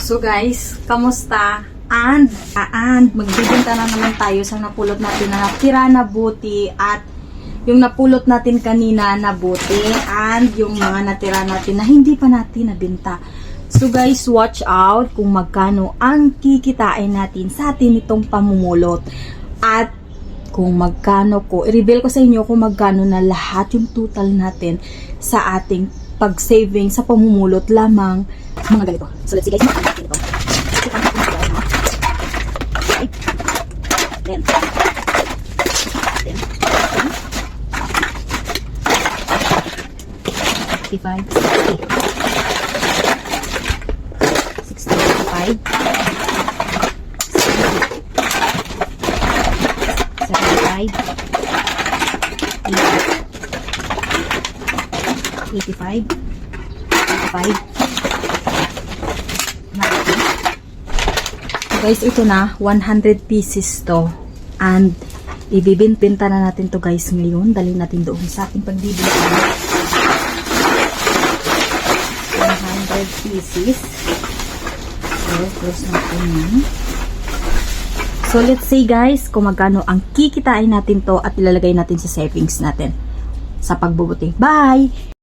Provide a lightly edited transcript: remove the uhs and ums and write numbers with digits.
So guys, kamusta? And magbibenta na naman tayo sa napulot natin na natira na buti at yung napulot natin kanina na buti and yung mga natira natin na hindi pa natin nabenta. So guys, watch out kung magkano ang kikitain natin sa atin itong pamumulot at kung magkano ko, i-reveal ko sa inyo kung magkano na lahat yung total natin sa ating pag-saving sa pamumulot lamang mga ganito. So let's see guys, magkano natin ito. Then, 65, 65, 75, 85, 85. Guys, ito na 100 pieces to and ibibinta na natin to guys ngayon. Dalhin natin doon sa ating pagbibili. 100 pieces. So, close natin yan. So, let's say guys kung magkano ang kikitain natin to at ilalagay natin sa savings natin sa pagbubuti. Bye!